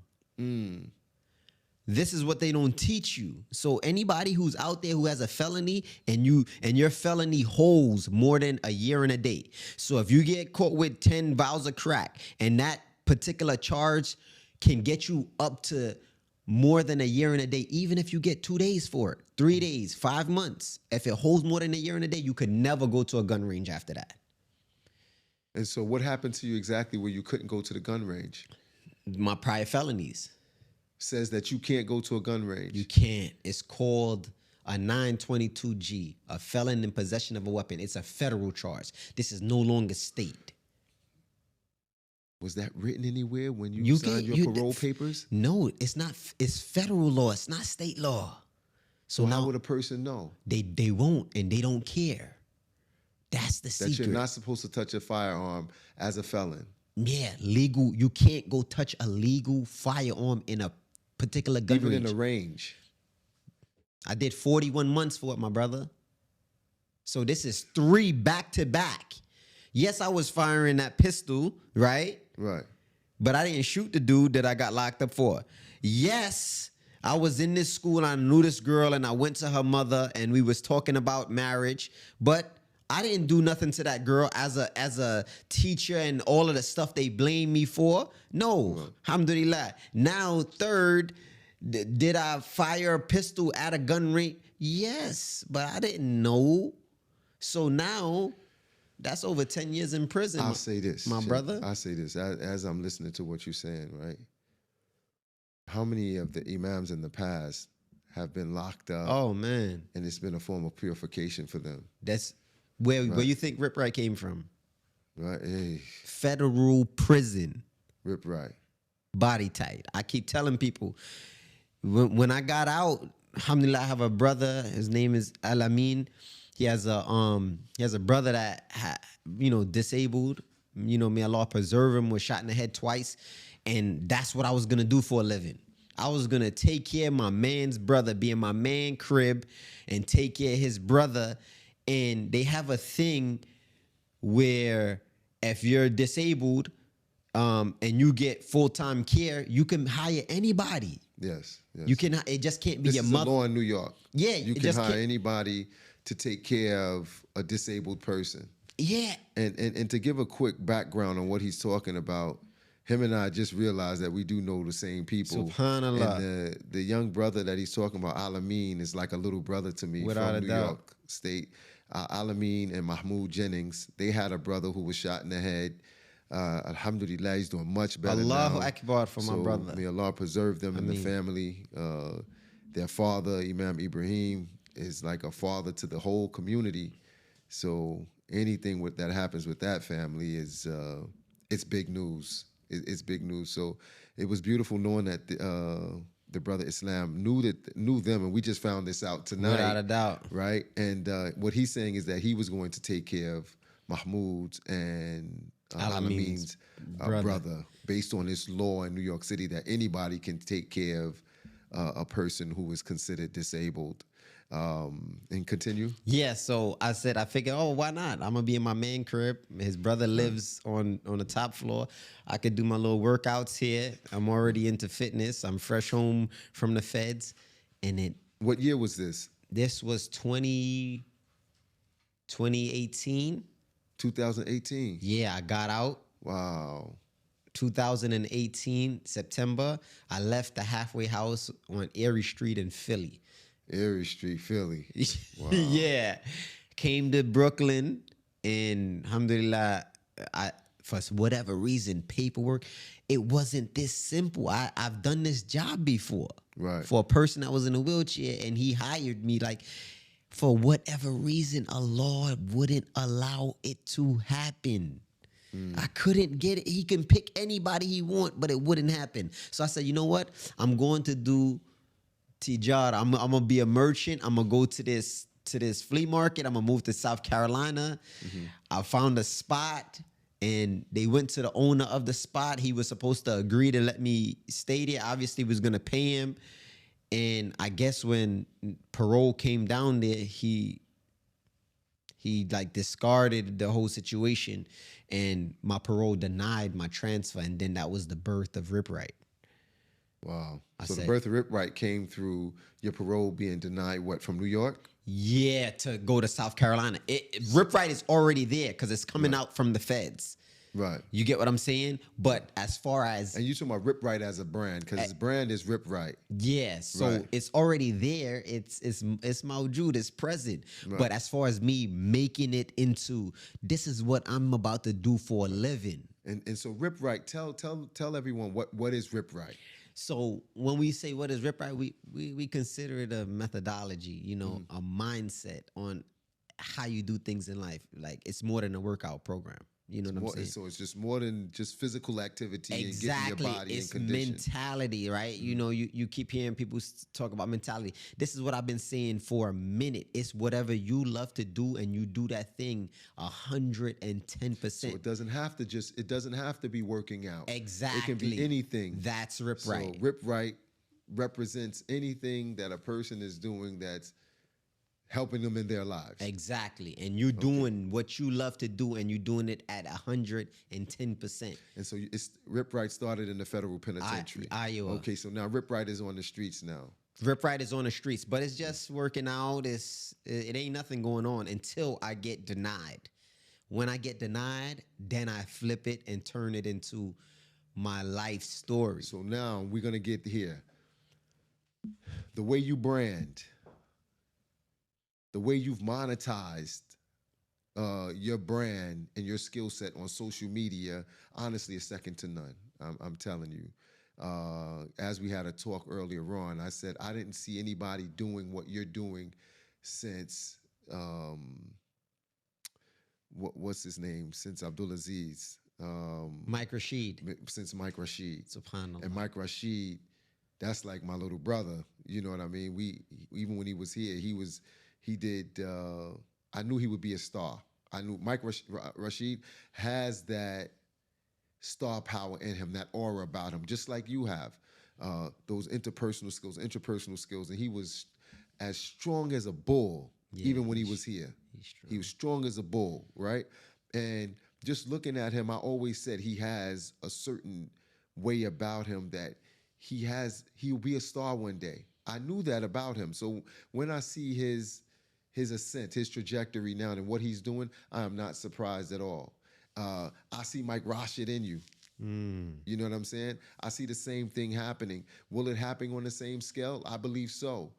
This is what they don't teach you. So anybody who's out there who has a felony and your felony holds more than a year and a day. So if you get caught with 10 vials of crack and that particular charge can get you up to more than a year and a day, even if you get 2 days for it, 3 days, 5 months. If it holds more than a year and a day, you could never go to a gun range after that. And so what happened to you exactly where you couldn't go to the gun range? My prior felonies. Says that you can't go to a gun range. You can't. It's called a 922G, a felon in possession of a weapon. It's a federal charge. This is no longer state. Was that written anywhere when you signed your parole papers? No, it's not. It's federal law. It's not state law. So how would a person know? They won't, and they don't care. That's the secret. That you're not supposed to touch a firearm as a felon. Yeah, legal. You can't go touch a legal firearm in a particular gun range. Even in a range. I did 41 months for it, my brother. So this is 3 back-to-back. Yes, I was firing that pistol, right? Right. But I didn't shoot the dude that I got locked up for. Yes, I was in this school. I knew this girl, and I went to her mother, and we was talking about marriage. But I didn't do nothing to that girl as a teacher and all of the stuff they blame me for. No, alhamdulillah. Now, third, did I fire a pistol at a gun range? Yes, but I didn't know. So now, that's over 10 years in prison. I'll say this, my brother. I'll say this as I'm listening to what you're saying, right? How many of the imams in the past have been locked up? Oh, man. And it's been a form of purification for them. That's where you think Rip Right came from. Right. Hey. Federal prison. Rip Right. Body tight. I keep telling people, when I got out, alhamdulillah, I have a brother. His name is Al-Amin. He has a brother that disabled. May Allah preserve him. Was shot in the head twice, and that's what I was gonna do for a living. I was gonna take care of my man's brother, be in my man crib, and take care of his brother. And they have a thing where if you're disabled and you get full-time care, you can hire anybody. Yes. You can. It just can't be your mother. This is a law in New York. Yeah, you can hire anybody to take care of a disabled person. Yeah. And to give a quick background on what he's talking about, him and I just realized that we do know the same people. Subhanallah. And the young brother that he's talking about, Alameen, is like a little brother to me Without a from New doubt. York State. Alameen and Mahmoud Jennings, they had a brother who was shot in the head. Alhamdulillah, he's doing much better Allahu now. Akbar for my brother. May Allah preserve them and the Ameen. family. Their father, Imam Ibrahim, is like a father to the whole community. So anything that happens with that family is it's big news. It's big news. So it was beautiful knowing that the brother Islam knew them, and we just found this out tonight. Without a doubt. Right? And what he's saying is that he was going to take care of Mahmoud's and Alameen's Alameen's brother, based on this law in New York City that anybody can take care of a person who is considered disabled. And continue. Yeah, so I figured, oh, why not? I'm gonna be in my main crib. His brother lives on the top floor. I could do my little workouts here. I'm already into fitness. I'm fresh home from the feds. And What year was this? this was 2018. 2018. Yeah, I got out. Wow. 2018, September. I left the halfway house on Erie Street in Philly. Erie Street, Philly. Wow. Yeah. Came to Brooklyn, and alhamdulillah, for whatever reason, paperwork, it wasn't this simple. I've done this job before. Right. For a person that was in a wheelchair, and he hired me. Like, for whatever reason, Allah wouldn't allow it to happen. I couldn't get it. He can pick anybody he want, but it wouldn't happen. So I said, you know what? I'm going to do Tijara. I'm gonna be a merchant. I'm gonna go to this flea market. I'm gonna move to South Carolina. I found a spot, and they went to the owner of the spot. He was supposed to agree to let me stay there. Obviously, was gonna pay him. And I guess when parole came down there, he like discarded the whole situation, and my parole denied my transfer. And then that was the birth of Rip Right. Wow. I So the said- birth of Rip Right came through your parole being denied, what, from New York? Yeah, to go to South Carolina. Rip Right is already there because it's coming out from the feds. Right. You get what I'm saying? But as far as And you talking about Rip Right as a brand, because his brand is Rip Right. yeah, so Right. it's already there. It's Mawjood, it's present. Right. But as far as me making it into this is what I'm about to do for a living. And so Rip Right, tell everyone what is Rip Right. So when we say what is Rip Right, we consider it a methodology, you know, a mindset on how you do things in life. Like, it's more than a workout program. You know what I'm saying? So it's just more than just physical activity Exactly. and getting your body in It's condition. mentality, right? You know, you keep hearing people talk about mentality. This is what I've been saying for a minute. It's whatever you love to do, and you do that thing 110%. So it doesn't have to be working out. Exactly. It can be anything. That's Rip Right. So Rip Right represents anything that a person is doing that's helping them in their lives. Exactly. And you're doing what you love to do, and you're doing it at 110%. And so Rip Right started in the federal penitentiary. Iowa. Okay, so now Rip Right is on the streets now. Rip Right is on the streets, but it's just working out. It ain't nothing going on until I get denied. When I get denied, then I flip it and turn it into my life story. So now we're going to get here. The way you brand, the way you've monetized your brand and your skill set on social media, honestly, is second to none. I'm telling you. As we had a talk earlier on, I said I didn't see anybody doing what you're doing since what's his name? Since Abdulaziz. Mike Rashid. Since Mike Rashid. Subhanallah. And Mike Rashid, that's like my little brother. You know what I mean? Even when he was here, he did. I knew he would be a star. I knew Mike Rashid has that star power in him, that aura about him, just like you have. Those interpersonal skills, and he was as strong as a bull, even when he was here. He was strong as a bull, right? And just looking at him, I always said he has a certain way about him that he'll be a star one day. I knew that about him. So when I see his his ascent, his trajectory now, and what he's doing, I am not surprised at all. I see Mike Rashid in you. You know what I'm saying? I see the same thing happening. Will it happen on the same scale? I believe so,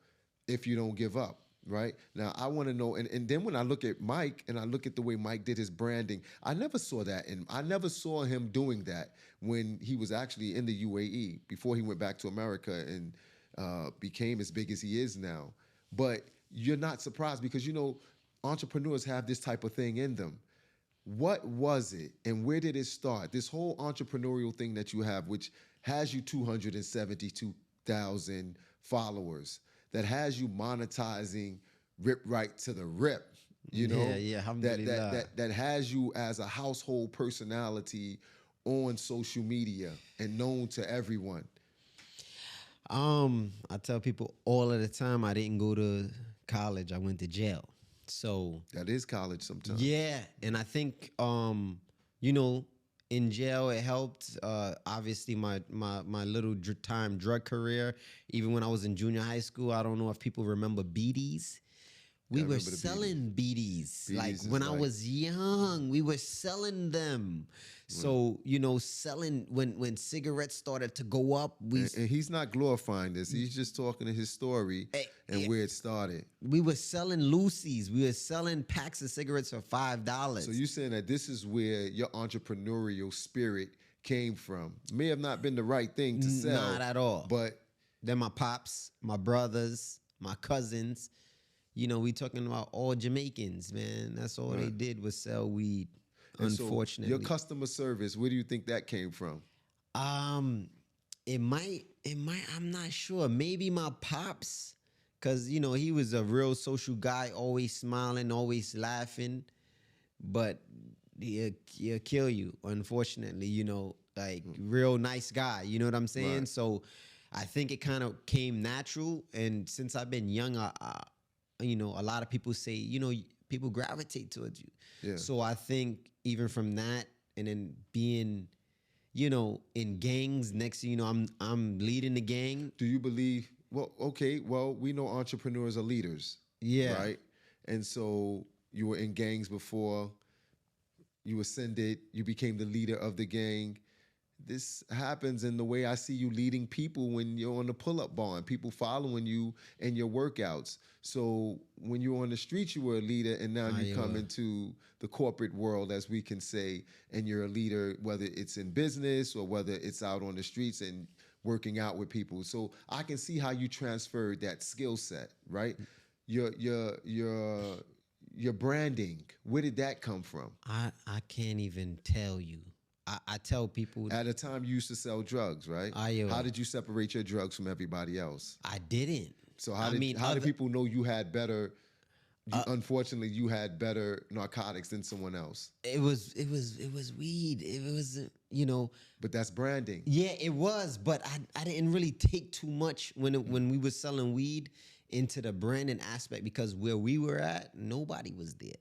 if you don't give up, right? Now, I want to know, and then when I look at Mike and I look at the way Mike did his branding, I never saw that, and I never saw him doing that when he was actually in the UAE, before he went back to America and became as big as he is now. But you're not surprised because, you know, entrepreneurs have this type of thing in them. What was it and where did it start? This whole entrepreneurial thing that you have, which has you 272,000 followers, that has you monetizing rip right to the rip, you know? That has you as a household personality on social media and known to everyone. I tell people all of the time I didn't go to college. I went to jail. So that is college sometimes. Yeah, and I think you know, in jail it helped. Obviously, my little time drug career. Even when I was in junior high school, I don't know if people remember BDs. We were selling BDs. Like when I was young, we were selling them. So, you know, selling when cigarettes started to go up, and he's not glorifying this. He's just talking to his story and where it started. We were selling Lucy's. We were selling packs of cigarettes for $5. So you're saying that this is where your entrepreneurial spirit came from. May have not been the right thing to sell. Not at all. But then my pops, my brothers, my cousins, you know, we talking about all Jamaicans, man. That's all they did was sell weed, unfortunately. So your customer service, where do you think that came from? It might, I'm not sure. Maybe my pops, because, you know, he was a real social guy, always smiling, always laughing. But he'll kill you, unfortunately, you know, like real nice guy. You know what I'm saying? Right. So I think it kind of came natural. And since I've been young, you know, a lot of people say, you know, people gravitate towards you. Yeah. So I think even from that, and then being, you know, in gangs, next thing you know, I'm leading the gang. Do you believe? Well, okay. Well, we know entrepreneurs are leaders. Yeah. Right. And so you were in gangs before. You ascended. You became the leader of the gang. This happens in the way I see you leading people when you're on the pull-up bar and people following you in your workouts. So when you were on the streets, you were a leader, and now you come into the corporate world, as we can say, and you're a leader, whether it's in business or whether it's out on the streets and working out with people. So I can see how you transferred that skill set, right? Your branding, where did that come from? I can't even tell you. I tell people. At a time you used to sell drugs, right? How did you separate your drugs from everybody else? I didn't. So how did people know you had better? Unfortunately, you had better narcotics than someone else. It was weed. It was, you know. But that's branding. Yeah, it was. But I didn't really take too much when we were selling weed into the branding aspect, because where we were at, nobody was there.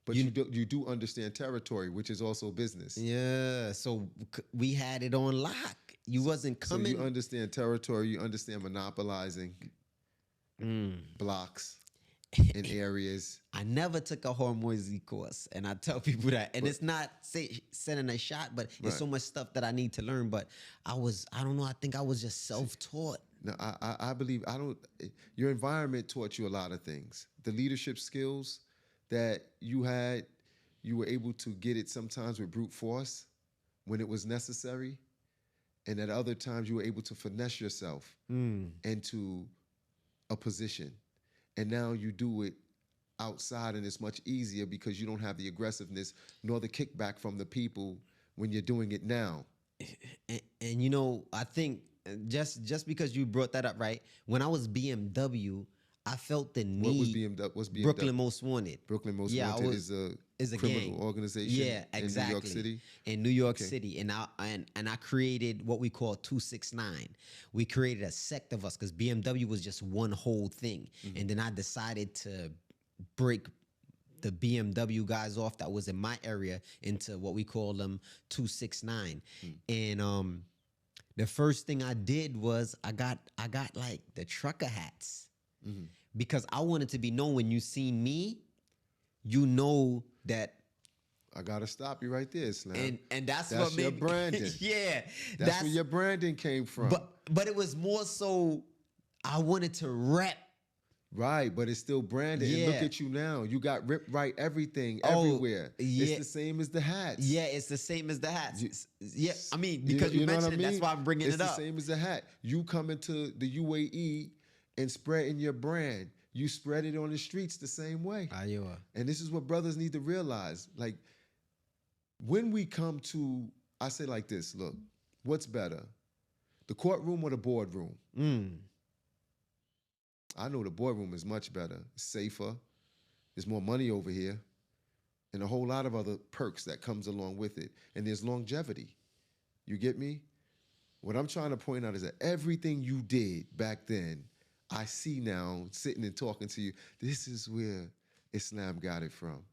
But you do understand territory, which is also business. Yeah, so we had it on lock. You wasn't coming. So you understand territory. You understand monopolizing blocks in areas. I never took a Hormozy course, and I tell people that. And it's not sending a shot, but there's so much stuff that I need to learn. But I don't know. I think I was just self-taught. No, I believe your environment taught you a lot of things. The leadership skills that you had, you were able to get it sometimes with brute force when it was necessary. And at other times you were able to finesse yourself into a position. And now you do it outside, and it's much easier because you don't have the aggressiveness nor the kickback from the people when you're doing it now. And you know, I think just because you brought that up, right? When I was BMW, I felt the need. What was BMW? What's BMW? Brooklyn Most Wanted. Brooklyn Most Wanted is a criminal gang organization. Yeah, exactly. In New York City. In New York City, and I created what we call 269. We created a sect of us because BMW was just one whole thing, and then I decided to break the BMW guys off that was in my area into what we call them 269, and the first thing I did was I got like the trucker hats. because I want it to be known when you see me, you know that. I gotta stop you right there, Slam. And that's That's what your made branding. yeah, That's where your branding came from. but it was more so I wanted to rep. Right, but it's still branded. And look Yeah. at you now. You got Rip Right everything Oh, everywhere. yeah. It's the same as the hats. Yeah, it's the same as the hats. Yeah, I mean, You know- because you, you know what mentioned I it, that's mean? why I'm bringing It's it up. the same as the hat. You come into the UAE and spreading your brand. You spread it on the streets the same way. Iowa. And this is what brothers need to realize. Like, when we come to, I say like this, look, what's better? The courtroom or the boardroom? I know the boardroom is much better, it's safer, there's more money over here, and a whole lot of other perks that comes along with it. And there's longevity. You get me? What I'm trying to point out is that everything you did back then, I see now sitting and talking to you, this is where Islam got it from.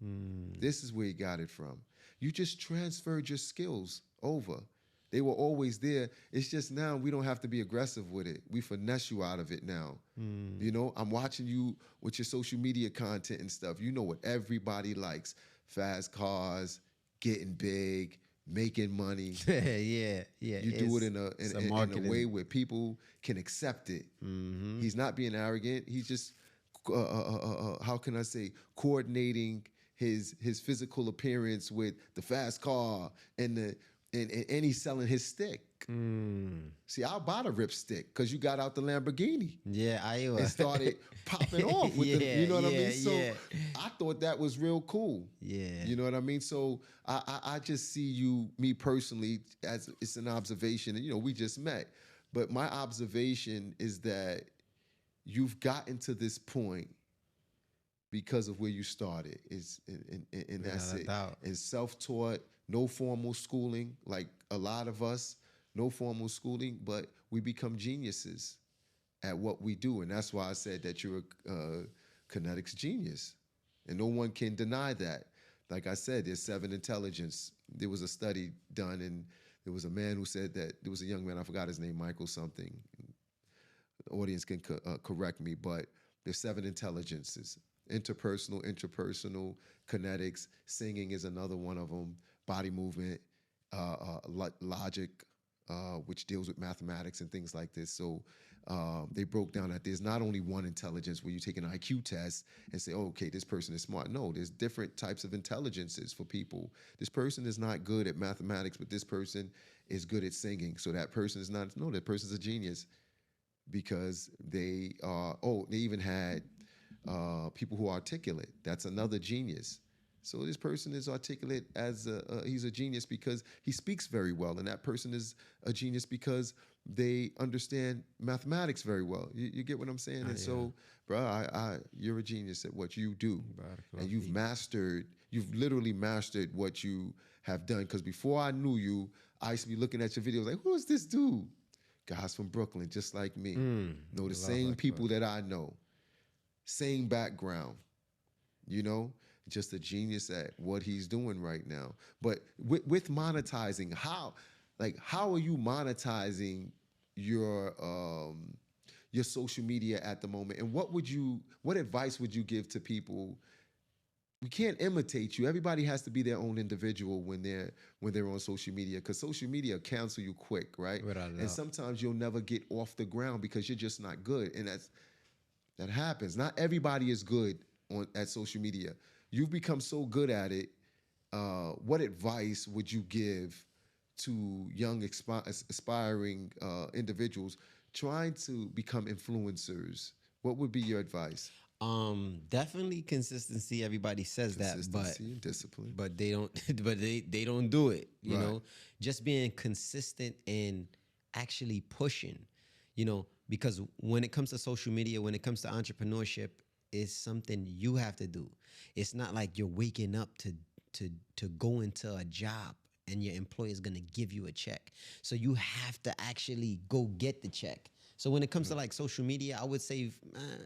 This is where he got it from. You just transferred your skills over. They were always there. It's just now we don't have to be aggressive with it. We finesse you out of it now. You know, I'm watching you with your social media content and stuff. You know what everybody likes. Fast cars, getting big, making money. yeah. You do it in a way where people can accept it. He's not being arrogant. He's just, how can I say, coordinating his physical appearance with the fast car and he's selling his stick. See, I'll buy the Rip stick because you got out the Lamborghini. Yeah, Iowa. And started popping off with the, you know what I mean? So yeah. I thought that was real cool. Yeah. You know what I mean? So I just see you, me personally, as it's an observation, and you know, we just met. But my observation is that you've gotten to this point because of where you started. It's and that's it. And self-taught, no formal schooling, like a lot of us, no formal schooling, but we become geniuses at what we do. And that's why I said that you're a kinetics genius. And no one can deny that. Like I said, there's 7 intelligence. There was a study done, and there was a man who said that, there was a young man, I forgot his name, Michael something. The audience can correct me, but there's 7 intelligences. Interpersonal, intrapersonal, kinetics, singing is another one of them, body movement, logic, which deals with mathematics and things like this. So they broke down that there's not only one intelligence where you take an IQ test and say, oh, okay, this person is smart. No, there's different types of intelligences for people. This person is not good at mathematics, but this person is good at singing. So that person is not, no, that person's a genius because they are, they even had people who are articulate. That's another genius. So this person is articulate as he's a genius because he speaks very well, and that person is a genius because they understand mathematics very well. You get what I'm saying? And so, bro, you're a genius at what you do, and you've literally mastered what you have done. Because before I knew you, I used to be looking at your videos like, who is this dude? Guys from Brooklyn, just like me. Know the same people that I know. Same background, you know, just a genius at what he's doing right now. But with monetizing, how are you monetizing your social media at the moment? And what advice would you give to people? We can't imitate you. Everybody has to be their own individual when they're on social media, because social media cancel you quick, right? And sometimes you'll never get off the ground because you're just not good, and that happens. Not everybody is good at social media. You've become so good at it. What advice would you give to young aspiring individuals trying to become influencers? What would be your advice? Definitely consistency. Everybody says that, but and discipline. But they don't. But they don't do it. You Right. know, just being consistent and actually pushing. You know, because when it comes to social media, when it comes to entrepreneurship, it's something you have to do. It's not like you're waking up to go into a job and your employer is gonna give you a check. So you have to actually go get the check. So when it comes to like social media, I would say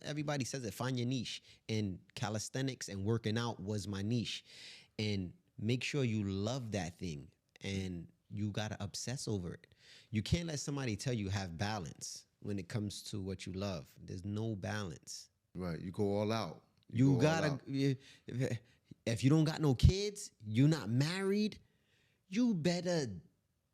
everybody says it, find your niche. And calisthenics and working out was my niche. And make sure you love that thing and you gotta obsess over it. You can't let somebody tell you have balance when it comes to what you love. There's no balance. Right. You go all out. You go all gotta, out. if you don't got no kids, you're not married, you better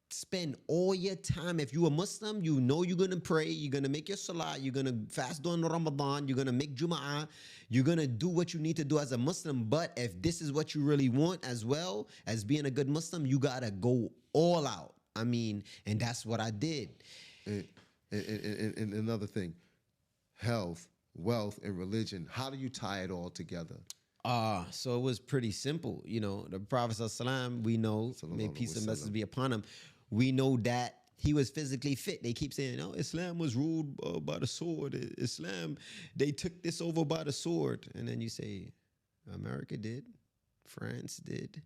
spend all your time. If you a Muslim, you know you're gonna pray, you're gonna make your salah, you're gonna fast during Ramadan, you're gonna make Jum'ah, you're gonna do what you need to do as a Muslim. But if this is what you really want as well as being a good Muslim, you gotta go all out. I mean, and that's what I did. And another thing, health, wealth, and religion. How do you tie it all together? So it was pretty simple. You know, the Prophet ﷺ, we know, may peace and blessings be upon him, we know that he was physically fit. They keep saying, oh, Islam was ruled by the sword. Islam, they took this over by the sword. And then you say, America did, France did,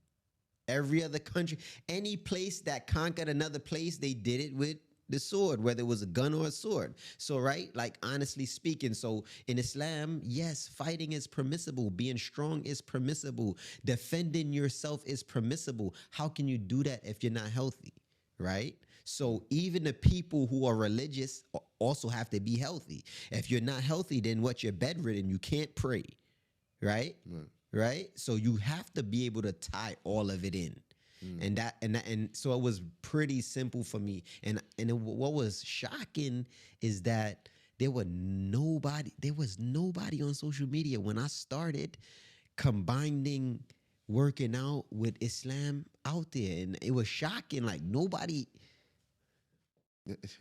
every other country, any place that conquered another place, they did it with the sword, whether it was a gun or a sword. So, right, like honestly speaking, so in Islam, yes, fighting is permissible. Being strong is permissible. Defending yourself is permissible. How can you do that if you're not healthy, right? So even the people who are religious also have to be healthy. If you're not healthy, then what? You're bedridden. You can't pray, right? Right? So you have to be able to tie all of it in. And so it was pretty simple for me. What was shocking is that there was nobody on social media when I started combining working out with Islam out there. And it was shocking. Like nobody.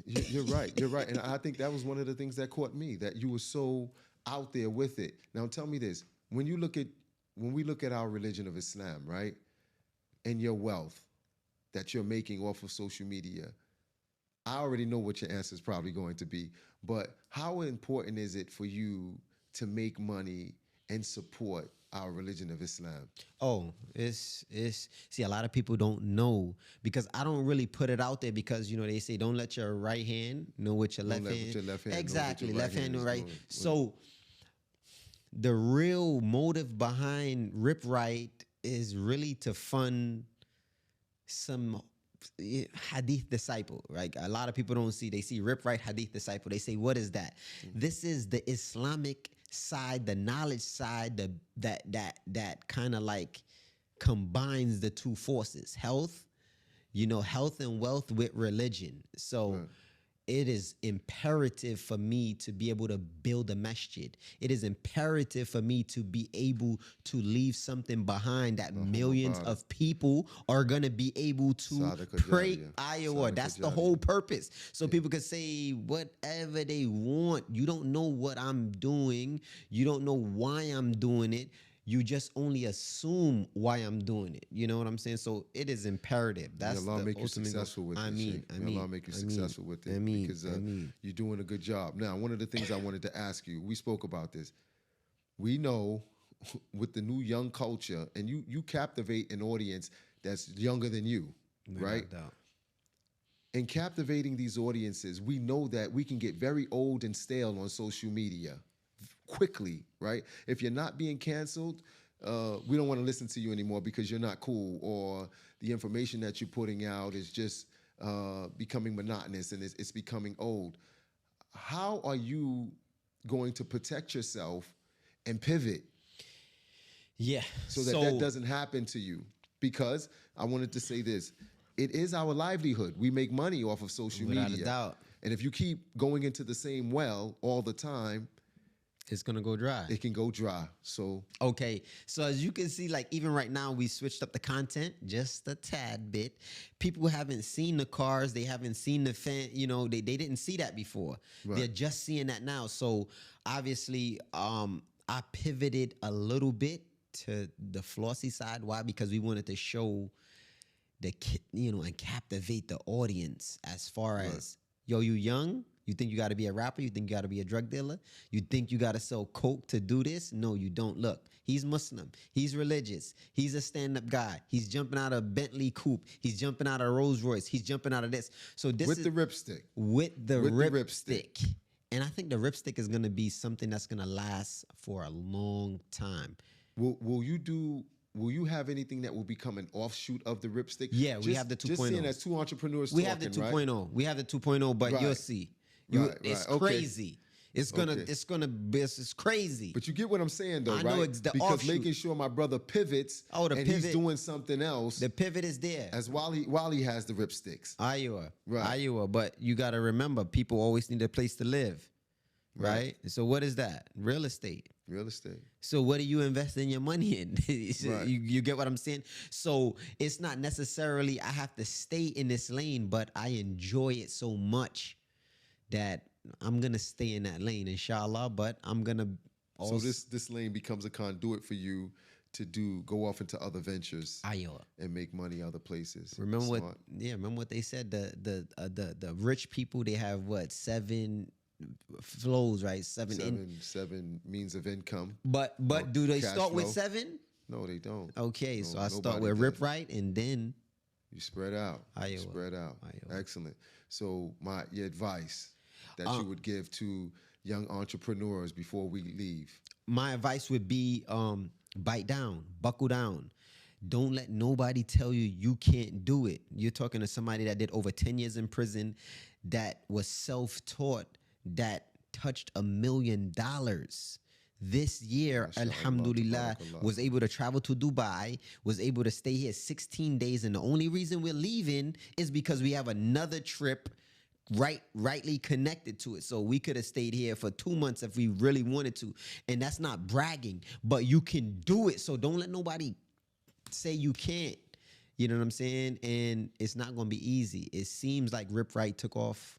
You're right. You're right. And I think that was one of the things that caught me, that you were so out there with it. Now tell me this. When we look at our religion of Islam, right? And your wealth that you're making off of social media, I already know what your answer is probably going to be, but how important is it for you to make money and support our religion of Islam? Oh, see, a lot of people don't know, because I don't really put it out there, because, you know, they say don't let your right hand know what your left hand. Exactly, left hand and right. So the real motive behind Rip Right is really to fund some hadith disciple, right? A lot of people don't see. They see Rip Right hadith disciple. They say, what is that? This is the Islamic side, the knowledge side, that kind of like combines the two forces, health and wealth with religion. So it is imperative for me to be able to build a masjid. It is imperative for me to be able to leave something behind that millions of people are going to be able to pray Iowa. That's the whole purpose. So people could say whatever they want. You don't know what I'm doing. You don't know why I'm doing it. You just only assume why I'm doing it. You know what I'm saying? So it is imperative. That's Allah make you successful with it. Allah make you successful with it, because you're doing a good job. Now, one of the things I wanted to ask you, we spoke about this. We know with the new young culture, and you captivate an audience that's younger than you, right? No doubt. In captivating these audiences, we know that we can get very old and stale on social media quickly, right? If you're not being canceled, we don't want to listen to you anymore because you're not cool, or the information that you're putting out is just becoming monotonous and it's becoming old. How are you going to protect yourself and pivot? Yeah. So that doesn't happen to you? Because I wanted to say this. It is our livelihood. We make money off of social media. Without a doubt. And if you keep going into the same well all the time, it's gonna go dry. It can go dry. So okay. So as you can see, like even right now, we switched up the content just a tad bit. People haven't seen the cars. They haven't seen the fan. You know, they didn't see that before. Right. They're just seeing that now. So obviously, I pivoted a little bit to the flossy side. Why? Because we wanted to show and captivate the audience as far as, yo, you young? You think you got to be a rapper? You think you got to be a drug dealer? You think you got to sell coke to do this? No, you don't. Look, he's Muslim. He's religious. He's a stand-up guy. He's jumping out of Bentley coupe. He's jumping out of Rolls Royce. He's jumping out of this. So this with the ripstick. With the ripstick. And I think the ripstick is going to be something that's going to last for a long time. Will you have anything that will become an offshoot of the ripstick? Yeah, we have the 2.0. Just seeing as two entrepreneurs we have the 2.0. Right? We have the 2.0, but you'll see. It's crazy. It's it's crazy. But you get what I'm saying, though, I right? know it's the because offshoot. making sure my brother pivots and he's doing something else. The pivot is there. As while he has the ripsticks. Iowa. Right. Iowa. But you got to remember, people always need a place to live. Right? So what is that? Real estate. Real estate. So what are you investing your money in? Right. You get what I'm saying? So it's not necessarily I have to stay in this lane, but I enjoy it so much that I'm going to stay in that lane, inshallah, but I'm going to also... So this lane becomes a conduit for you to go off into other ventures and make money other places. Remember what they said? The rich people, they have what, 7 flows, right? Seven means of income. But do they start with 7? No, they don't. Okay, no, so I start with rip right and then you spread out. Spread out. Excellent. So your advice that you would give to young entrepreneurs before we leave? My advice would be bite down, buckle down. Don't let nobody tell you you can't do it. You're talking to somebody that did over 10 years in prison, that was self-taught, that touched $1 million. This year, alhamdulillah, was able to travel to Dubai, was able to stay here 16 days. And the only reason we're leaving is because we have another trip rightly connected to it. So we could have stayed here for 2 months if we really wanted to. And that's not bragging, but you can do it. So don't let nobody say you can't. You know what I'm saying? And it's not going to be easy. It seems like Rip Right took off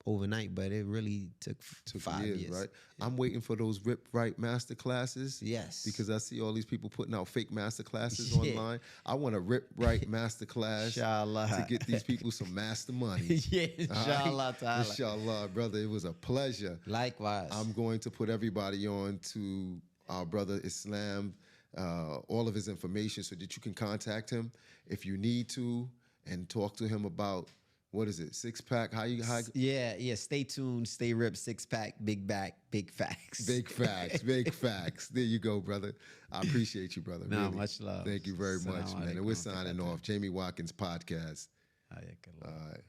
overnight, but it really took 5 years. Right? Yeah. I'm waiting for those Rip Right master classes. Yes. Because I see all these people putting out fake master classes online. I want a Rip Right master class to get these people some master money. Yeah, inshallah. Right? Inshallah, brother. It was a pleasure. Likewise. I'm going to put everybody on to our brother Islam, all of his information so that you can contact him if you need to and talk to him about, what is it, 6-pack? Yeah. Stay tuned. Stay ripped. 6-pack. Big back. Big facts. Big facts. Big facts. There you go, brother. I appreciate you, brother. No, really. Much love. Thank you very much, man. And we're signing off. Jamie Watkins Podcast. All right.